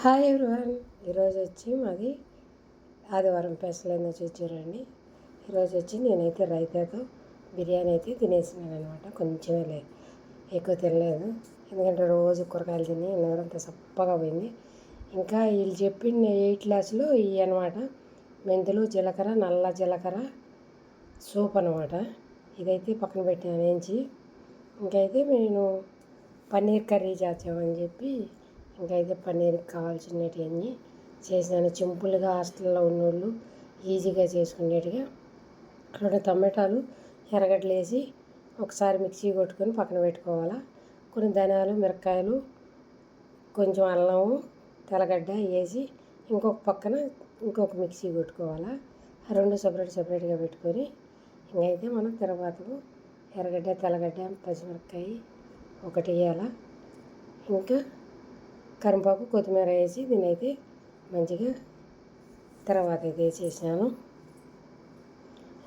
Hi everyone. ఈరోజు వచ్చి మాది ఆదివారం స్పెషల్ ఏందో చూచారండి. ఈరోజు వచ్చి నేనైతే రైతాతో బిర్యానీ అయితే తినేసినాను అనమాట. కొంచెమే ఎక్కువ తినలేదు, ఎందుకంటే రోజు కూరగాయలు తిని నోరంతా సప్పగా పోయింది. ఇంకా వీళ్ళు చెప్పిన 8 గ్లాసులు ఇవి అనమాట. మెంతులు, జీలకర్ర, నల్ల జీలకర్ర సూప్ అనమాట. ఇదైతే పక్కన పెట్టాను వేయించి. ఇంకైతే నేను పన్నీర్ కర్రీ చేద్దామని చెప్పి ఇంకైతే పన్నీర్కి కావాల్సినవన్నీ చేసినాను. సింపుల్గా హాస్టల్లో ఉన్నోళ్ళు ఈజీగా చేసుకునేట్టుగా 2 టమాటాలు ఎర్రగడ్డలు వేసి ఒకసారి మిక్సీ కొట్టుకొని పక్కన పెట్టుకోవాలా. కొన్ని ధనియాలు, మిరపకాయలు, కొంచెం అల్లము, తెల్లగడ్డ వేసి ఇంకొక మిక్సీ కొట్టుకోవాలా. ఆ 2 సపరేట్గా పెట్టుకొని ఇంకైతే మనం తిరగబాతకు ఎర్రగడ్డ, తెల్లగడ్డ, పచ్చిమిరపకాయ ఒకటి వేయాలా. ఇంకా కరివేపాకు, కొత్తిమీర వేసి దీనైతే మంచిగా తర్వాత అయితే వేసేసాను.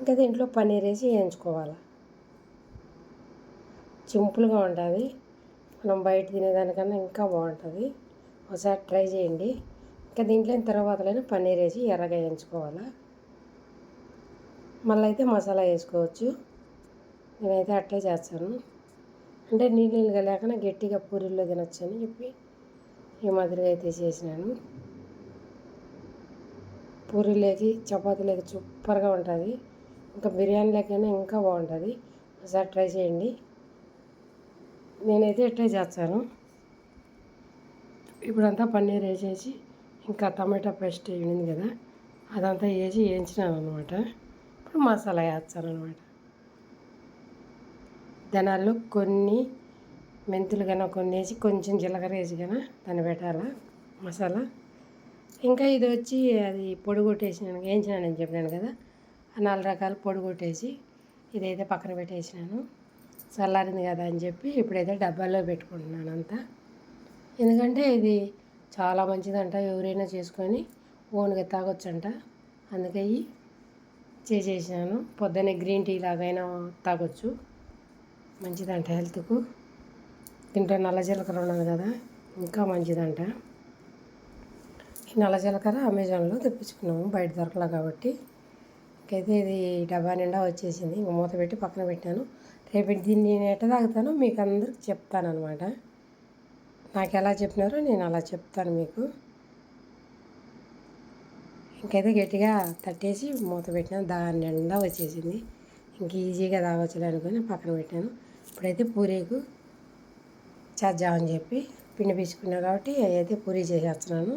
ఇంకా దీంట్లో పన్నీర్ వేసి వేయించుకోవాలి. సింపుల్గా ఉంటుంది, మనం బయట తినేదానికన్నా ఇంకా బాగుంటుంది. ఒకసారి ట్రై చేయండి. ఇంకా దీంట్లో తర్వాతలైనా పన్నీర్ వేసి ఎర్రగా వేయించుకోవాలి. మళ్ళీ అయితే మసాలా వేసుకోవచ్చు. నేనైతే అట్లే చేస్తాను, అంటే నీళ్ళుగా లేకుండా గట్టిగా పూరీల్లో తినొచ్చు అని చెప్పి ఈ మాదిరిగా అయితే చేసినాను. పూరీలోకి, చపాతీలోకి సూపర్గా ఉంటుంది. ఇంకా బిర్యానీలోకైనా ఇంకా బాగుంటుంది. ఒకసారి ట్రై చేయండి. నేనైతే ఇట్లే చేస్తాను. ఇప్పుడంతా పన్నీర్ వేసేసి ఇంకా టమాటా పేస్ట్ వేయింది కదా, అదంతా వేసి వేయించినాను అనమాట. ఇప్పుడు మసాలా వేస్తాను అనమాట. ధనాల్లో కొన్ని, మెంతులు కన్నా కొన్ని వేసి, కొంచెం జీలకర్ర వేసి కన్నా దాన్ని పెట్టాలా మసాలా. ఇంకా ఇది వచ్చి అది పొడి కొట్టేసినాను, వేయించినానని చెప్పినాను కదా, ఆ 4 రకాలు పొడి కొట్టేసి ఇదైతే పక్కన పెట్టేసినాను. చల్లారింది కదా అని చెప్పి ఇప్పుడైతే డబ్బాల్లో పెట్టుకుంటున్నాను అంతా. ఎందుకంటే ఇది చాలా మంచిదంట, ఎవరైనా చేసుకొని ఓన్గా తాగొచ్చంట. అందుకే చేసేసినాను. పొద్దున్నే గ్రీన్ టీ లాగైనా తాగొచ్చు, మంచిదంట హెల్త్కు. దీంట్లో నల్ల జీలకర్ర ఉన్నది కదా, ఇంకా మంచిదంట. ఈ నల్ల జీలకర్ర అమెజాన్లో తెప్పించుకున్నాము, బయట దొరకలే కాబట్టి. ఇంకైతే ఇది డబ్బా నిండా వచ్చేసింది. ఇంక మూత పెట్టి పక్కన పెట్టాను. రేపు దీన్ని నేను ఎట్ట తాగుతానో మీకు అందరికి చెప్తాను అనమాట. నాకు ఎలా చెప్పినారో నేను అలా చెప్తాను మీకు. ఇంకైతే గట్టిగా తట్టేసి మూత పెట్టినాను. దాని నిండా వచ్చేసింది. ఇంక ఈజీగా తాగొచ్చులే అనుకొని పక్కన పెట్టాను. ఇప్పుడైతే పూరీకు చేద్దామని చెప్పి పిండి పీచుకున్నా కాబట్టి అయితే పూరీ చేసేస్తున్నాను.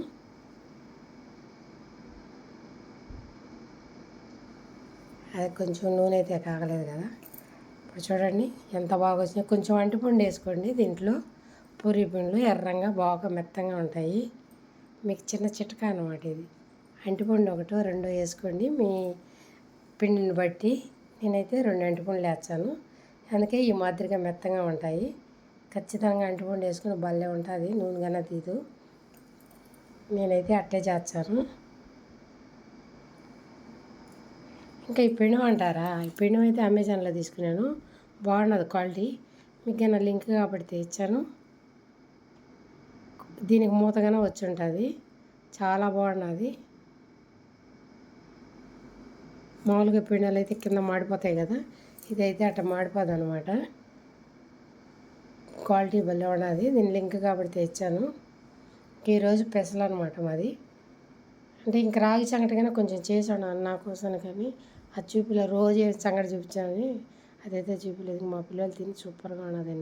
అది కొంచెం నూనె అయితే కాగలేదు కదా. ఇప్పుడు చూడండి ఎంత బాగా వచ్చినాయి. కొంచెం అంటిపండు వేసుకోండి దీంట్లో. పూరీ పిండిలు ఎర్రంగా బాగా మెత్తంగా ఉంటాయి. మీకు చిన్న చిట్కా అన్నమాట ఇది. అంటిపండు 1, 2 వేసుకోండి మీ పిండిని బట్టి. నేనైతే 2 అంటిపండులు వేస్తాను, అందుకే ఈ మాదిరిగా మెత్తగా ఉంటాయి. ఖచ్చితంగా అంటిపండు వేసుకుని భలే ఉంటుంది, నూనె కన్నా తీదు. నేనైతే అట్లే చేస్తాను. ఇంకా ఈ పెనం అంటారా, ఈ పెనం అయితే అమెజాన్లో తీసుకున్నాను, బాగున్నది క్వాలిటీ. మీకు కన్నా లింక్ కాబట్టి ఇచ్చాను. దీనికి మూతగానే వచ్చి ఉంటుంది, చాలా బాగున్నది. మామూలుగా పెనాలు అయితే కింద మాడిపోతాయి కదా, ఇదైతే అట్లా మాడిపోదు అనమాట. క్వాలిటీ భలే ఉన్నది. దీని లింక్ కాబట్టి తెచ్చాను. ఈరోజు స్పెషల్ అనమాట మాది. అంటే ఇంక రాగి సంగటి కానీ కొంచెం చేసి ఉన్నాను నా కోసం, కానీ అది చూపిలే. రోజు సంగటి చూపించాలని అదైతే చూపించలేదు. మా పిల్లలు తిని సూపర్గా ఉన్నది.